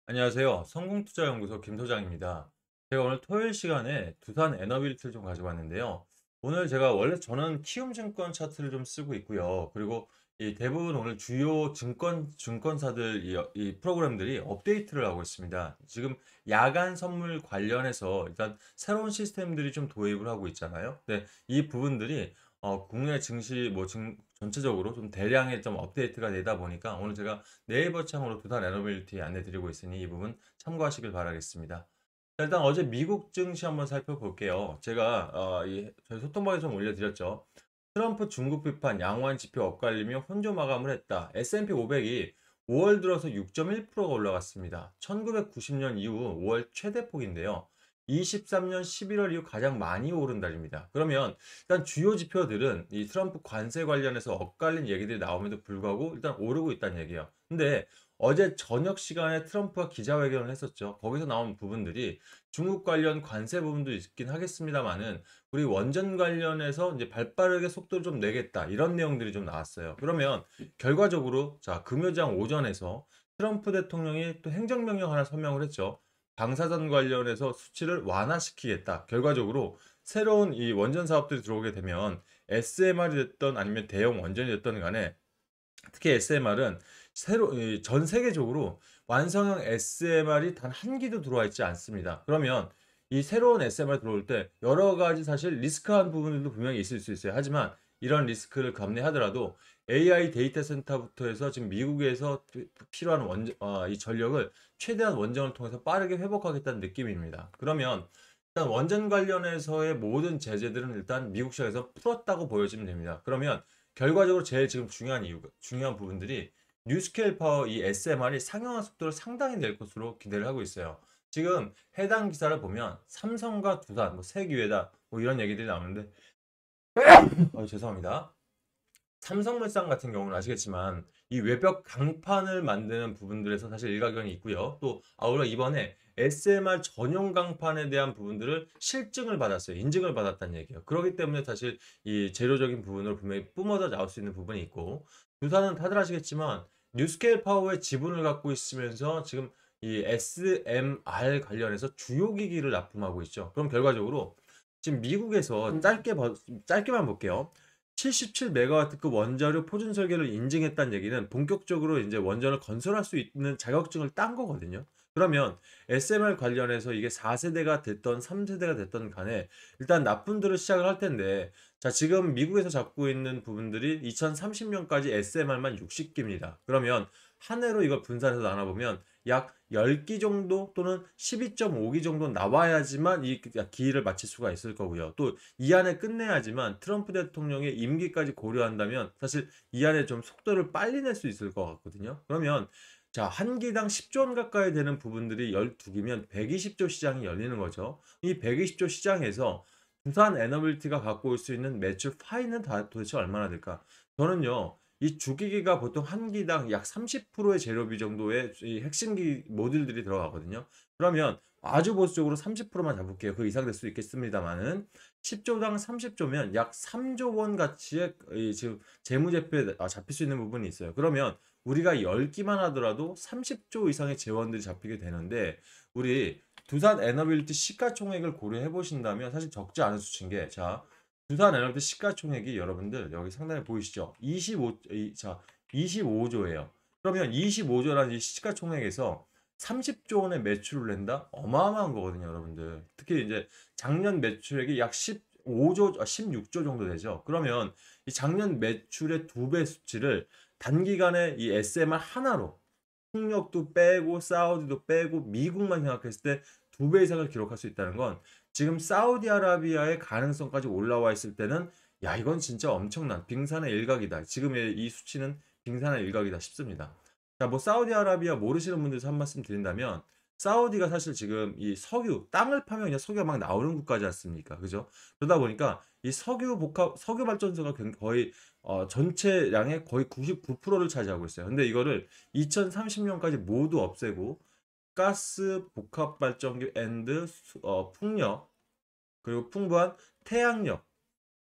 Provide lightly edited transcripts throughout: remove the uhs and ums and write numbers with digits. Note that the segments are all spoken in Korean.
안녕하세요. 성공투자연구소 김 소장입니다. 제가 오늘 토요일 시간에 두산 에너빌리티를 좀 가져왔는데요. 오늘 제가 원래 저는 키움증권 차트를 좀 쓰고 있고요. 그리고 이 대부분 오늘 주요 증권사들 이 프로그램들이 업데이트를 하고 있습니다. 지금 야간 선물 관련해서 일단 새로운 시스템들이 좀 도입을 하고 있잖아요. 근데 이 부분들이 국내 증시 전체적으로 좀 대량의 좀 업데이트가 되다 보니까 오늘 제가 네이버 창으로 두산 에너빌리티 안내드리고 있으니 이 부분 참고하시길 바라겠습니다. 자, 일단 어제 미국 증시 한번 살펴볼게요. 제가 저희 소통방에 좀 올려드렸죠. 트럼프 중국 비판 양호한 지표 엇갈리며 혼조 마감을 했다. S&P 500이 5월 들어서 6.1%가 올라갔습니다. 1990년 이후 5월 최대폭인데요. 23년 11월 이후 가장 많이 오른 달입니다. 그러면 일단 주요 지표들은 이 트럼프 관세 관련해서 엇갈린 얘기들이 나옴에도 불구하고 일단 오르고 있다는 얘기예요. 근데 어제 저녁 시간에 트럼프가 기자회견을 했었죠. 거기서 나온 부분들이 중국 관련 관세 부분도 있긴 하겠습니다만은 우리 원전 관련해서 이제 발빠르게 속도를 좀 내겠다 이런 내용들이 좀 나왔어요. 그러면 결과적으로 자 금요장 오전에서 트럼프 대통령이 또 행정명령 하나 서명을 했죠. 방사선 관련해서 수치를 완화시키겠다. 결과적으로 새로운 이 원전 사업들이 들어오게 되면 SMR이 됐던 아니면 대형 원전이 됐던 간에 특히 SMR은 전 세계적으로 완성형 SMR이 단 한 기도 들어와 있지 않습니다. 그러면 이 새로운 SMR 들어올 때 여러 가지 사실 리스크한 부분들도 분명히 있을 수 있어요. 하지만 이런 리스크를 감내하더라도 AI 데이터 센터부터 해서 지금 미국에서 필요한 이 전력을 최대한 원전을 통해서 빠르게 회복하겠다는 느낌입니다. 그러면 일단 원전 관련해서의 모든 제재들은 일단 미국 시장에서 풀었다고 보여지면 됩니다. 그러면 결과적으로 제일 지금 중요한 부분들이 뉴스케일 파워 이 SMR이 상용화 속도를 상당히 낼 것으로 기대를 하고 있어요. 지금 해당 기사를 보면 삼성과 두산, 뭐 세기회다, 뭐 이런 얘기들이 나오는데, 죄송합니다. 삼성물산 같은 경우는 아시겠지만 이 외벽 강판을 만드는 부분들에서 사실 일가견이 있고요. 또 아울러 이번에 SMR 전용 강판에 대한 부분들을 실증을 받았어요. 인증을 받았다는 얘기예요. 그렇기 때문에 사실 이 재료적인 부분으로 분명히 뿜어져 나올 수 있는 부분이 있고 두산은 다들 아시겠지만 뉴스케일 파워의 지분을 갖고 있으면서 지금 이 SMR 관련해서 주요 기기를 납품하고 있죠. 그럼 결과적으로 지금 미국에서 짧게만 볼게요. 77메가와트급 원자력 포진 설계를 인증했다는 얘기는 본격적으로 이제 원전을 건설할 수 있는 자격증을 딴 거거든요. 그러면 SMR 관련해서 이게 4세대가 됐던 3세대가 됐던 간에 일단 납품들을 시작을 할 텐데 자 지금 미국에서 잡고 있는 부분들이 2030년까지 SMR만 60기입니다. 그러면 한 해로 이걸 분산해서 나눠보면 약 10기 정도 또는 12.5기 정도 나와야지만 이 기일을 마칠 수가 있을 거고요. 또 이 안에 끝내야지만 트럼프 대통령의 임기까지 고려한다면 사실 이 안에 좀 속도를 빨리 낼 수 있을 것 같거든요. 그러면 자, 한 기당 10조 원 가까이 되는 부분들이 12기면 120조 시장이 열리는 거죠. 이 120조 시장에서 두산 에너빌티가 갖고 올 수 있는 매출 파이는 도대체 얼마나 될까? 저는요. 이 주기기가 보통 한 기당 약 30%의 재료비 정도의 이 핵심기 모듈들이 들어가거든요. 그러면 아주 보수적으로 30%만 잡을게요. 그 이상 될 수 있겠습니다만은 10조당 30조면 약 3조 원 가치의 지금 재무제표에 잡힐 수 있는 부분이 있어요. 그러면 우리가 10기만 하더라도 30조 이상의 재원들이 잡히게 되는데 우리 두산 에너빌리티 시가총액을 고려해 보신다면 사실 적지 않은 수치인 게 자, 두산 에너빌리티 시가총액이 여러분들 여기 상단에 보이시죠? 25조예요. 그러면 25조라는 이 시가총액에서 30조 원의 매출을 낸다? 어마어마한 거거든요, 여러분들. 특히 이제 작년 매출액이 약 15조, 16조 정도 되죠. 그러면 이 작년 매출의 2배 수치를 단기간에 이 SMR 하나로 폭력도 빼고 사우디도 빼고 미국만 생각했을 때 2배 이상을 기록할 수 있다는 건 지금 사우디아라비아의 가능성까지 올라와 있을 때는 야 이건 진짜 엄청난 빙산의 일각이다. 지금의 이 수치는 빙산의 일각이다 싶습니다. 자, 뭐 사우디아라비아 모르시는 분들에서 한 말씀 드린다면 사우디가 사실 지금 이 석유 땅을 파면 그냥 석유가 막 나오는 국가지 않습니까? 그죠? 그러다 보니까 이 석유 발전소가 거의 전체량의 거의 99%를 차지하고 있어요. 근데 이거를 2030년까지 모두 없애고 가스 복합 발전기 앤드 풍력 그리고 풍부한 태양력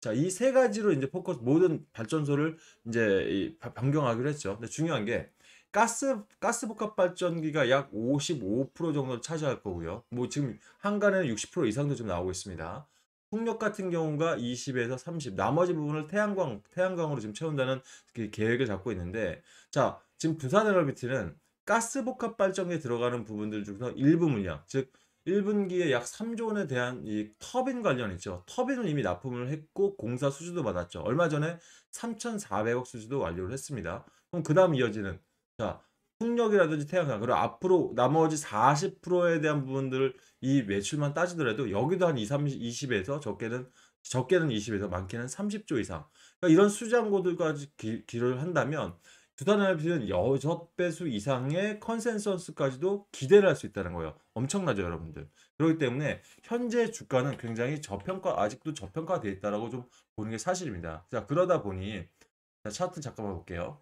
자, 이 세 가지로 이제 포커스 모든 발전소를 이제 변경하기로 했죠. 근데 중요한 게 가스복합 발전기가 약 55% 정도를 차지할 거고요. 뭐 지금 한간에는 60% 이상도 좀 나오고 있습니다. 풍력 같은 경우가 20에서 30, 나머지 부분을 태양광으로 지금 채운다는 그 계획을 잡고 있는데, 자, 지금 두산에너비티는 가스복합 발전기에 들어가는 부분들 중에서 일부 물량, 즉 1분기에 약 3조 원에 대한 이 터빈 관련 있죠. 터빈은 이미 납품을 했고 공사 수주도 받았죠. 얼마 전에 3,400억 수주도 완료를 했습니다. 그럼 그 다음 이어지는, 자, 풍력이라든지 태양광, 그리고 앞으로 나머지 40%에 대한 부분들을 이 매출만 따지더라도 여기도 한 2, 30, 20에서 적게는 20에서 많게는 30조 이상. 그러니까 이런 수장고들까지 기를 한다면 두산에너비는 6배수 이상의 컨센서스까지도 기대를 할 수 있다는 거예요. 엄청나죠, 여러분들. 그렇기 때문에 현재 주가는 굉장히 아직도 저평가되어 있다라고 좀 보는 게 사실입니다. 자, 그러다 보니, 자, 차트 잠깐만 볼게요.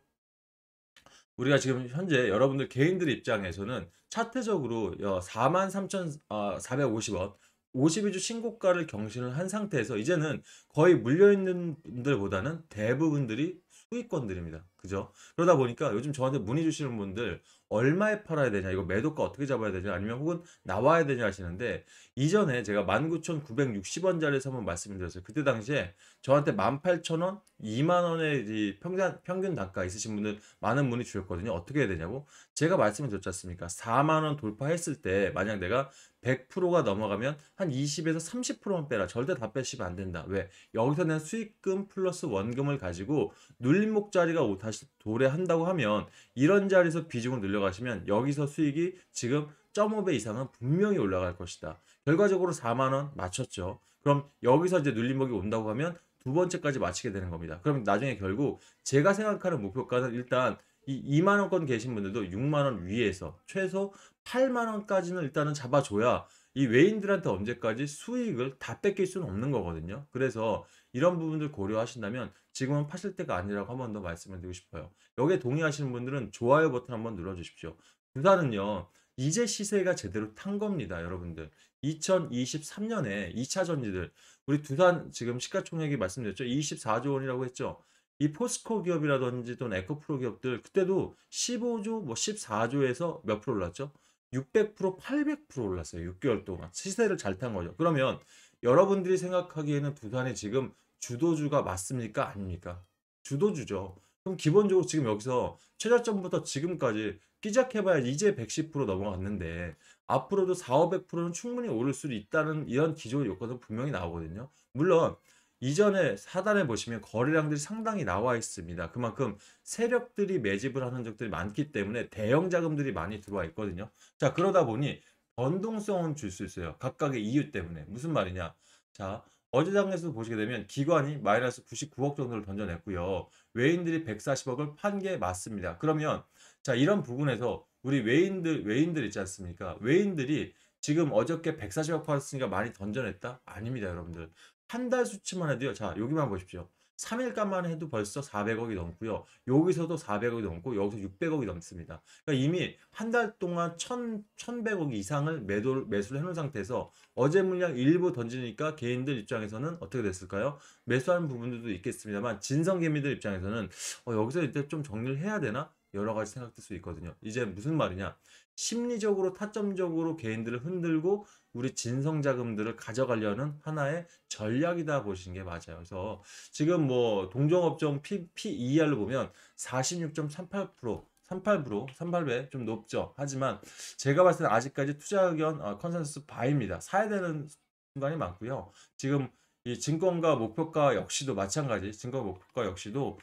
우리가 지금 현재 여러분들 개인들 입장에서는 차트적으로 43,450원 52주 신고가를 경신을 한 상태에서 이제는 거의 물려있는 분들보다는 대부분들이 수익권들입니다. 그죠? 그러다 보니까 요즘 저한테 문의 주시는 분들 얼마에 팔아야 되냐, 이거 매도가 어떻게 잡아야 되냐, 아니면 혹은 나와야 되냐 하시는데, 이전에 제가 19,960원짜리에서 한번 말씀드렸어요. 그때 당시에 저한테 18,000원, 2만 원의 이 평균 단가 있으신 분들 많은 문의 주셨거든요. 어떻게 해야 되냐고. 제가 말씀을 드렸지 않습니까? 4만 원 돌파했을 때 만약 내가 100%가 넘어가면 한 20에서 30%만 빼라. 절대 다 빼시면 안 된다. 왜? 여기서 낸 수익금 플러스 원금을 가지고 눌림목 자리가 다시 도래한다고 하면 이런 자리에서 비중을 늘려가시면 여기서 수익이 지금 0.5배 이상은 분명히 올라갈 것이다. 결과적으로 4만 원 맞췄죠. 그럼 여기서 이제 눌림목이 온다고 하면 두 번째까지 맞히게 되는 겁니다. 그럼 나중에 결국 제가 생각하는 목표가는 일단 이 2만 원권 계신 분들도 6만 원 위에서 최소 8만 원까지는 일단은 잡아줘야 이 외인들한테 언제까지 수익을 다 뺏길 수는 없는 거거든요. 그래서 이런 부분들 고려하신다면 지금은 파실 때가 아니라고 한 번 더 말씀을 드리고 싶어요. 여기에 동의하시는 분들은 좋아요 버튼 한번 눌러주십시오. 두산은요, 이제 시세가 제대로 탄 겁니다, 여러분들. 2023년에 2차 전지들, 우리 두산 지금 시가총액이 말씀드렸죠. 24조 원이라고 했죠. 이 포스코 기업이라든지 또는 에코프로 기업들 그때도 15조, 뭐 14조에서 몇 프로 올랐죠? 600%, 800% 올랐어요. 6개월 동안. 시세를 잘 탄 거죠. 그러면 여러분들이 생각하기에는 두산이 지금 주도주가 맞습니까? 아닙니까? 주도주죠. 그럼 기본적으로 지금 여기서 최저점부터 지금까지 끼작해봐야 이제 110% 넘어갔는데 앞으로도 4, 500%는 충분히 오를 수 있다는 이런 기존 요건은 분명히 나오거든요. 물론 이전에 하단에 보시면 거래량들이 상당히 나와 있습니다. 그만큼 세력들이 매집을 하는 적들이 많기 때문에 대형 자금들이 많이 들어와 있거든요. 자, 그러다 보니 변동성은 줄 수 있어요. 각각의 이유 때문에. 무슨 말이냐? 자, 어제 장에서 보시게 되면 기관이 마이너스 99억 정도를 던져냈고요. 외인들이 140억을 판 게 맞습니다. 그러면 자, 이런 부분에서 우리 외인들 있지 않습니까? 외인들이 지금 어저께 140억 팔았으니까 많이 던져냈다? 아닙니다, 여러분들. 한 달 수치만 해도요. 자, 여기만 보십시오. 3일간만 해도 벌써 400억이 넘고요. 여기서도 400억이 넘고 여기서 600억이 넘습니다. 그러니까 이미 한 달 동안 1,100억 이상을 매수를 해놓은 상태에서 어제 물량 일부 던지니까 개인들 입장에서는 어떻게 됐을까요? 매수하는 부분들도 있겠습니다만 진성개미들 입장에서는 여기서 이제 좀 정리를 해야 되나? 여러 가지 생각될 수 있거든요. 이제 무슨 말이냐? 심리적으로 타점적으로 개인들을 흔들고 우리 진성 자금들을 가져가려는 하나의 전략이다 보시는 게 맞아요. 그래서 지금 뭐 동종업종 PER로 보면 46.38%, 38배 좀 높죠. 하지만 제가 봤을 때는 아직까지 투자 의견 컨센서스 바입니다. 사야 되는 순간이 많고요. 지금 이 증권가 목표가 역시도 마찬가지. 증권 목표가 역시도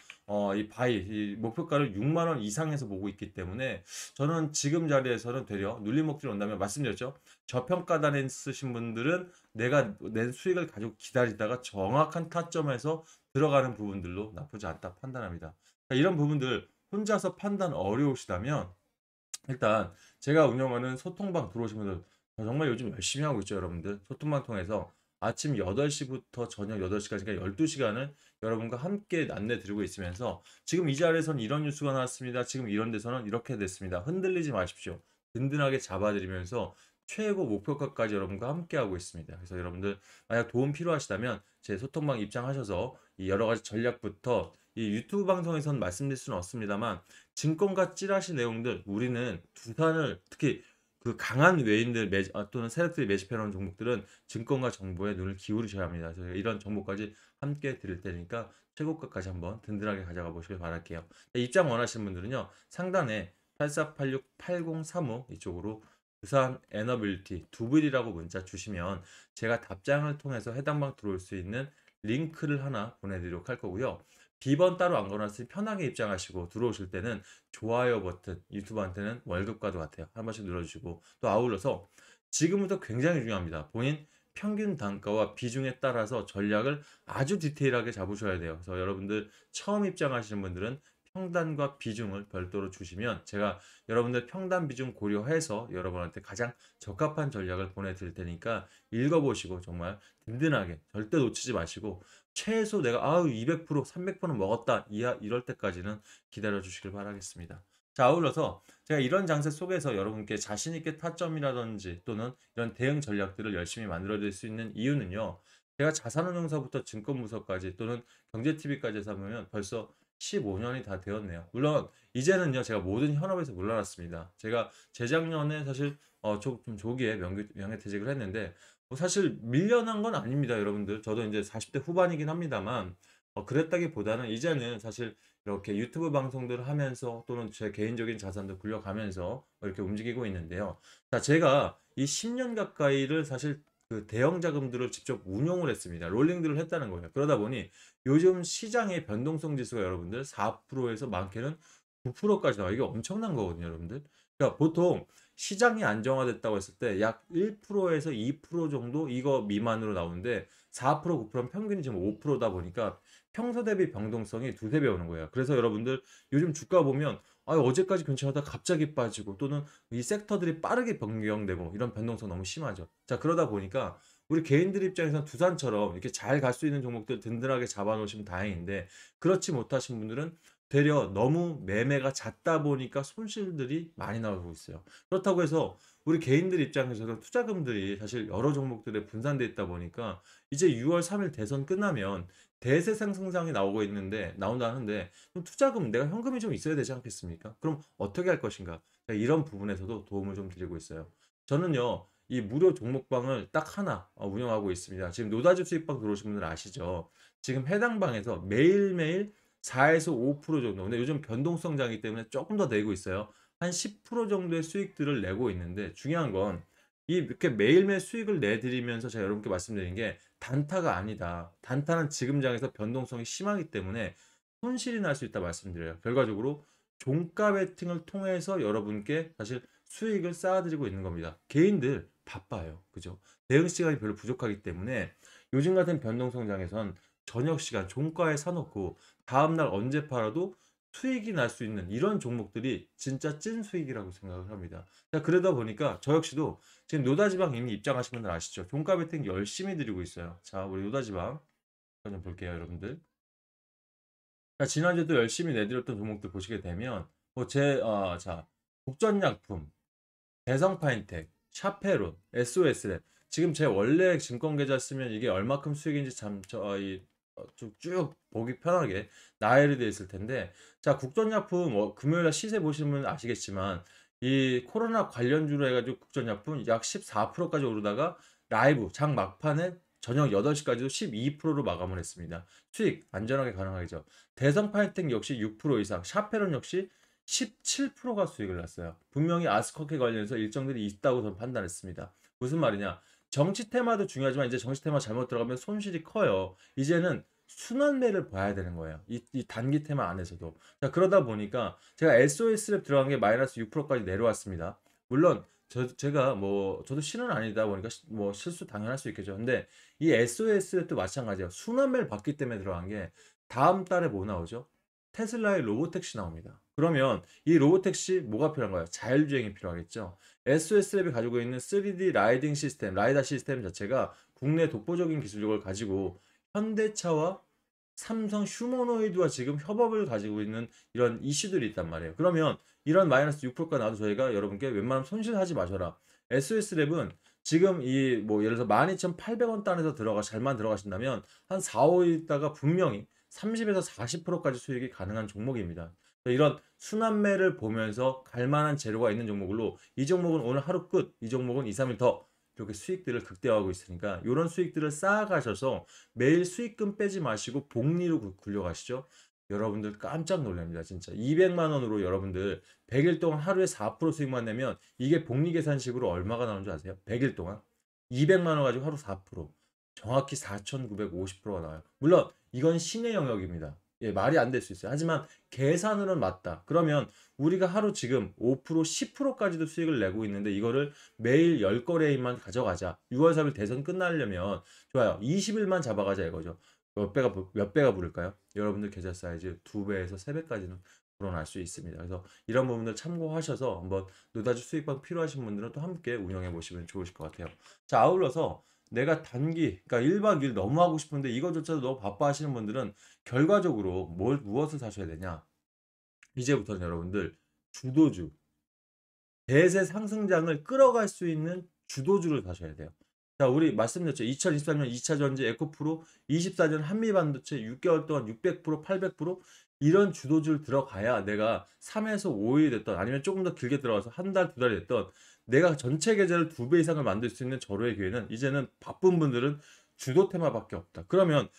이 목표가를 6만 원 이상에서 보고 있기 때문에 저는 지금 자리에서는 되려 눌림목들이 온다면 말씀드렸죠. 저평가단에 쓰신 분들은 내가 낸 수익을 가지고 기다리다가 정확한 타점에서 들어가는 부분들로 나쁘지 않다 판단합니다. 이런 부분들 혼자서 판단 어려우시다면 일단 제가 운영하는 소통방 들어오신 분들 정말 요즘 열심히 하고 있죠, 여러분들. 소통방 통해서 아침 8시부터 저녁 8시까지, 그러니까 12시간을 여러분과 함께 안내 드리고 있으면서 지금 이 자리에서는 이런 뉴스가 나왔습니다. 지금 이런 데서는 이렇게 됐습니다. 흔들리지 마십시오. 든든하게 잡아드리면서 최고 목표가까지 여러분과 함께 하고 있습니다. 그래서 여러분들 만약 도움 필요하시다면 제 소통방 입장하셔서 이 여러 가지 전략부터 이 유튜브 방송에서는 말씀드릴 수는 없습니다만 증권가 찌라시 내용들 우리는 두산을 특히 그 강한 외인들 또는 세력들이 매집해 놓은 종목들은 증권가 정보에 눈을 기울이셔야 합니다. 저희가 이런 정보까지 함께 드릴 테니까 최고가까지 한번 든든하게 가져가 보시길 바랄게요. 입장 원하시는 분들은요. 상단에 8486-8035 이쪽으로 두산 에너빌리티 두블이라고 문자 주시면 제가 답장을 통해서 해당 방 들어올 수 있는 링크를 하나 보내드리도록 할 거고요. 비번 따로 안 걸어놨으니 편하게 입장하시고 들어오실 때는 좋아요 버튼 유튜브한테는 월급과도 같아요. 한 번씩 눌러주시고 또 아울러서 지금부터 굉장히 중요합니다. 본인 평균 단가와 비중에 따라서 전략을 아주 디테일하게 잡으셔야 돼요. 그래서 여러분들 처음 입장하시는 분들은 평단과 비중을 별도로 주시면 제가 여러분들 평단 비중 고려해서 여러분한테 가장 적합한 전략을 보내드릴 테니까 읽어보시고 정말 든든하게 절대 놓치지 마시고 최소 내가 200% 300%는 먹었다 이럴 때까지는 기다려 주시길 바라겠습니다. 자, 아울러서 제가 이런 장세 속에서 여러분께 자신 있게 타점이라든지 또는 이런 대응 전략들을 열심히 만들어 드릴 수 있는 이유는요. 제가 자산운용사부터 증권부서까지 또는 경제TV까지 해서 보면 벌써 15년이 다 되었네요. 물론 이제는요 제가 모든 현업에서 물러났습니다. 제가 재작년에 사실 좀 조기에 명예퇴직을 했는데 뭐 사실 밀려난 건 아닙니다, 여러분들. 저도 이제 40대 후반이긴 합니다만 그랬다기보다는 이제는 사실 이렇게 유튜브 방송들을 하면서 또는 제 개인적인 자산도 굴려가면서 이렇게 움직이고 있는데요. 자, 제가 이 10년 가까이를 사실 그 대형 자금들을 직접 운용을 했습니다. 롤링들을 했다는 거예요. 그러다 보니 요즘 시장의 변동성 지수가 여러분들 4%에서 많게는 9%까지 나와요. 이게 엄청난 거거든요, 여러분들. 그러니까 보통 시장이 안정화됐다고 했을 때 약 1%에서 2% 정도 이거 미만으로 나오는데 4%, 9%는 평균이 지금 5%다 보니까 평소 대비 변동성이 두세 배 오는 거예요. 그래서 여러분들 요즘 주가 보면 어제까지 괜찮았다 갑자기 빠지고 또는 이 섹터들이 빠르게 변경되고 이런 변동성 너무 심하죠. 자, 그러다 보니까 우리 개인들 입장에서는 두산처럼 이렇게 잘 갈 수 있는 종목들 든든하게 잡아놓으시면 다행인데 그렇지 못하신 분들은 되려 너무 매매가 잦다 보니까 손실들이 많이 나오고 있어요. 그렇다고 해서 우리 개인들 입장에서는 투자금들이 사실 여러 종목들에 분산돼 있다 보니까 이제 6월 3일 대선 끝나면 대세 상승장이 나온다는데 그럼 투자금 내가 현금이 좀 있어야 되지 않겠습니까? 그럼 어떻게 할 것인가? 이런 부분에서도 도움을 좀 드리고 있어요. 저는요. 이 무료 종목방을 딱 하나 운영하고 있습니다. 지금 노다지 수익방 들어오신 분들 아시죠? 지금 해당 방에서 매일매일 4에서 5% 정도. 근데 요즘 변동성장이기 때문에 조금 더 내고 있어요. 한 10% 정도의 수익들을 내고 있는데 중요한 건 이렇게 매일매일 수익을 내드리면서 제가 여러분께 말씀드린 게 단타가 아니다. 단타는 지금 장에서 변동성이 심하기 때문에 손실이 날 수 있다 말씀드려요. 결과적으로 종가 베팅을 통해서 여러분께 사실 수익을 쌓아드리고 있는 겁니다. 개인들 바빠요. 그죠? 대응 시간이 별로 부족하기 때문에 요즘 같은 변동성장에선 저녁 시간 종가에 사놓고 다음날 언제 팔아도 수익이 날 수 있는 이런 종목들이 진짜 찐 수익이라고 생각을 합니다. 자, 그러다 보니까 저 역시도 지금 노다지방 이미 입장하신 분들 아시죠? 종가 베팅 열심히 드리고 있어요. 자, 우리 노다지방 좀 볼게요, 여러분들. 자, 지난주에도 열심히 내드렸던 종목들 보시게 되면 자, 국전약품, 대성파인텍, 샤페론, SOS랩. 지금 제 원래 증권 계좌 쓰면 이게 얼마큼 수익인지 참 쭉 보기 편하게 나열이 되어 있을 텐데 자, 국전약품 금요일에 시세 보시면 아시겠지만 이 코로나 관련주로 해가지고 국전약품 약 14%까지 오르다가 라이브 장 막판에 저녁 8시까지도 12%로 마감을 했습니다. 수익 안전하게 가능하죠. 대성파이텍 역시 6% 이상, 샤페론 역시 17%가 수익을 났어요. 분명히 아스커케 관련해서 일정들이 있다고 저는 판단했습니다. 무슨 말이냐? 정치 테마도 중요하지만 이제 정치 테마 잘못 들어가면 손실이 커요. 이제는 순환매를 봐야 되는 거예요. 이 단기 테마 안에서도. 자, 그러다 보니까 제가 SOS랩 들어간 게 마이너스 6%까지 내려왔습니다. 물론 제가 저도 신은 아니다 보니까 실수 당연할 수 있겠죠. 근데 이 SOS랩도 마찬가지예요. 순환매를 봤기 때문에 들어간 게 다음 달에 뭐 나오죠? 테슬라의 로보택시 나옵니다. 그러면 이 로보택시 뭐가 필요한 거예요? 자율주행이 필요하겠죠. SOS랩이 가지고 있는 3D 라이딩 시스템, 라이다 시스템 자체가 국내 독보적인 기술력을 가지고 현대차와 삼성 휴머노이드와 지금 협업을 가지고 있는 이런 이슈들이 있단 말이에요. 그러면 이런 마이너스 6%가 나도 저희가 여러분께 웬만하면 손실하지 마셔라. SOS랩은 지금 예를 들어서 12,800원 단에서 잘만 들어가신다면 한 4, 5일 있다가 분명히 30에서 40%까지 수익이 가능한 종목입니다. 이런 순환매를 보면서 갈 만한 재료가 있는 종목으로 이 종목은 오늘 하루 끝, 이 종목은 2, 3일 더 이렇게 수익들을 극대화하고 있으니까 이런 수익들을 쌓아가셔서 매일 수익금 빼지 마시고 복리로 굴려가시죠. 여러분들 깜짝 놀랍니다. 진짜 200만 원으로 여러분들 100일 동안 하루에 4% 수익만 내면 이게 복리 계산식으로 얼마가 나오는 줄 아세요? 100일 동안 200만 원 가지고 하루 4% 정확히 4,950%가 나와요. 물론 이건 신의 영역입니다. 예, 말이 안 될 수 있어요. 하지만 계산으로는 맞다. 그러면 우리가 하루 지금 5%, 10%까지도 수익을 내고 있는데 이거를 매일 10거래일만 가져가자. 6월 3일 대선 끝나려면 좋아요. 20일만 잡아가자 이거죠. 몇 배가 부를까요? 여러분들 계좌 사이즈 2배에서 3배까지는 불어날 수 있습니다. 그래서 이런 부분들 참고하셔서 한번 노다지 수익방 필요하신 분들은 또 함께 운영해 보시면 좋으실 것 같아요. 자, 아울러서 내가 단기, 그러니까 1박 2일 너무 하고 싶은데 이거조차도 너무 바빠 하시는 분들은 결과적으로 무엇을 사셔야 되냐? 이제부터는 여러분들 주도주, 대세 상승장을 끌어갈 수 있는 주도주를 사셔야 돼요. 자, 우리 말씀드렸죠. 2023년 2차 전지 에코프로, 24년 한미반도체 6개월 동안 600%, 800% 이런 주도주를 들어가야 내가 3에서 5일이 됐던 아니면 조금 더 길게 들어가서 한 달, 두 달이 됐던 내가 전체 계좌를 2배 이상을 만들 수 있는 절호의 기회는 이제는 바쁜 분들은 주도 테마밖에 없다. 그러면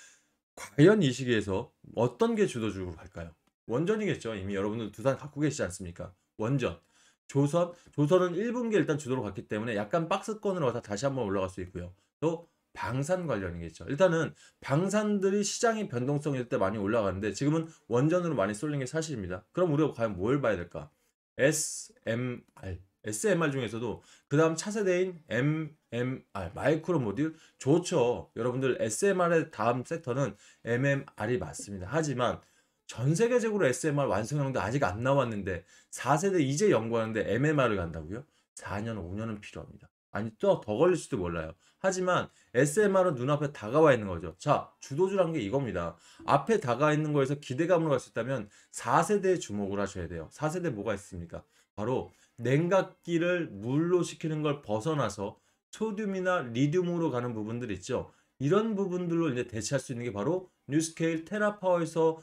과연 이 시기에서 어떤 게 주도주로 갈까요? 원전이겠죠. 이미 여러분들 두산 갖고 계시지 않습니까? 원전. 조선은 1분기 일단 주도로 갔기 때문에 약간 박스권으로 가서 다시 한번 올라갈 수 있고요. 또 방산 관련이겠죠. 일단은 방산들이 시장의 변동성일 때 많이 올라가는데 지금은 원전으로 많이 쏠린 게 사실입니다. 그럼 우리가 과연 뭘 봐야 될까? SMR. SMR 중에서도 그 다음 차세대인 MMR, 마이크로 모듈 좋죠. 여러분들 SMR의 다음 섹터는 MMR이 맞습니다. 하지만 전 세계적으로 SMR 완성형도 아직 안 나왔는데 4세대 이제 연구하는데 MMR을 간다고요? 4년, 5년은 필요합니다. 아니 또 더 걸릴 수도 몰라요. 하지만 SMR은 눈앞에 다가와 있는 거죠. 자, 주도주란 게 이겁니다. 앞에 다가와 있는 거에서 기대감으로 갈 수 있다면 4세대에 주목을 하셔야 돼요. 4세대 뭐가 있습니까? 바로 냉각기를 물로 식히는 걸 벗어나서 소듐이나 리튬으로 가는 부분들 있죠. 이런 부분들로 이제 대체할 수 있는 게 바로 뉴스케일 테라파워에서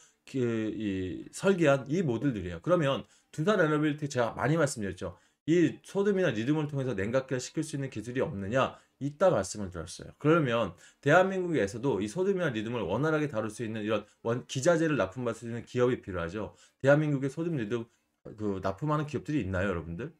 설계한 이 모듈들이에요. 그러면 두산 에너빌티 제가 많이 말씀드렸죠. 이 소듐이나 리튬을 통해서 냉각기를 식힐 수 있는 기술이 없느냐? 있다 말씀을 드렸어요. 그러면 대한민국에서도 이 소듐이나 리튬을 원활하게 다룰 수 있는 이런 기자재를 납품받을 수 있는 기업이 필요하죠. 대한민국에 소듐 리튬 납품하는 기업들이 있나요, 여러분들?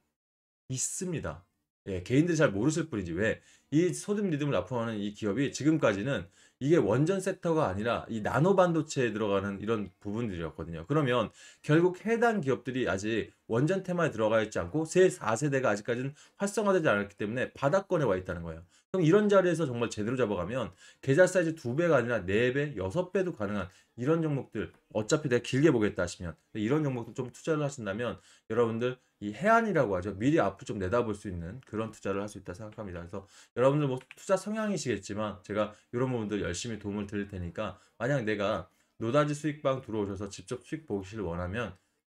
있습니다. 예, 개인들이 잘 모르실 뿐이지 왜 이 소듐 리듬을 납품하는 이 기업이 지금까지는 이게 원전 섹터가 아니라 이 나노 반도체에 들어가는 이런 부분들이었거든요. 그러면 결국 해당 기업들이 아직 원전 테마에 들어가 있지 않고 새 4세대가 아직까지는 활성화되지 않았기 때문에 바닥권에 와 있다는 거예요. 그럼 이런 자리에서 정말 제대로 잡아가면 계좌 사이즈 2배가 아니라 4배, 6배도 가능한 이런 종목들 어차피 내가 길게 보겠다 하시면 이런 종목도 좀 투자를 하신다면 여러분들 이 해안이라고 하죠. 미리 앞을 좀 내다볼 수 있는 그런 투자를 할 수 있다 생각합니다. 그래서 여러분들 뭐 투자 성향이시겠지만 제가 이런 부분들 열심히 도움을 드릴 테니까 만약 내가 노다지 수익방 들어오셔서 직접 수익 보시를 원하면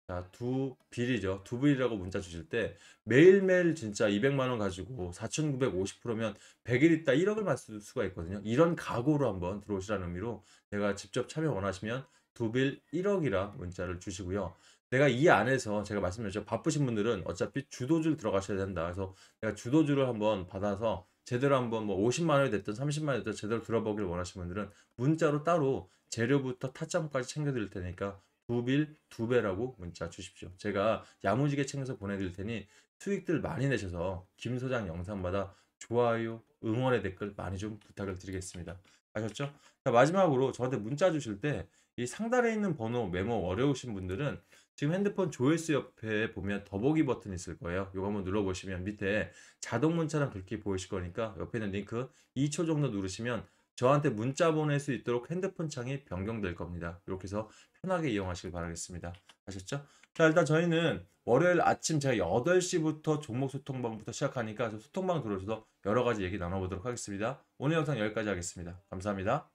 자, 두 빌이죠. 두 빌이라고 문자 주실 때 매일매일 진짜 200만 원 가지고 4,950%면 100일 있다 1억을 맞을 수가 있거든요. 이런 각오로 한번 들어오시라는 의미로 제가 직접 참여 원하시면 두 빌 1억이라 문자를 주시고요. 내가 이 안에서 제가 말씀드렸죠. 바쁘신 분들은 어차피 주도주를 들어가셔야 된다. 그래서 내가 주도주를 한번 받아서 제대로 한번 뭐 50만 원이 됐든 30만 원이 됐든 제대로 들어보길 원하시는 분들은 문자로 따로 재료부터 타점까지 챙겨드릴 테니까 두빌 두 배라고 문자 주십시오. 제가 야무지게 챙겨서 보내드릴 테니 수익들 많이 내셔서 김 소장 영상마다 좋아요, 응원의 댓글 많이 좀 부탁을 드리겠습니다. 아셨죠? 자, 마지막으로 저한테 문자 주실 때 이 상단에 있는 번호 메모 어려우신 분들은 지금 핸드폰 조회수 옆에 보면 더보기 버튼 있을 거예요. 이거 한번 눌러보시면 밑에 자동 문자랑 글귀 보이실 거니까 옆에 있는 링크 2초 정도 누르시면 저한테 문자 보낼 수 있도록 핸드폰 창이 변경될 겁니다. 이렇게 해서 편하게 이용하시길 바라겠습니다. 아셨죠? 자, 일단 저희는 월요일 아침 제가 8시부터 종목 소통방부터 시작하니까 소통방 들어오셔서 여러 가지 얘기 나눠보도록 하겠습니다. 오늘 영상 여기까지 하겠습니다. 감사합니다.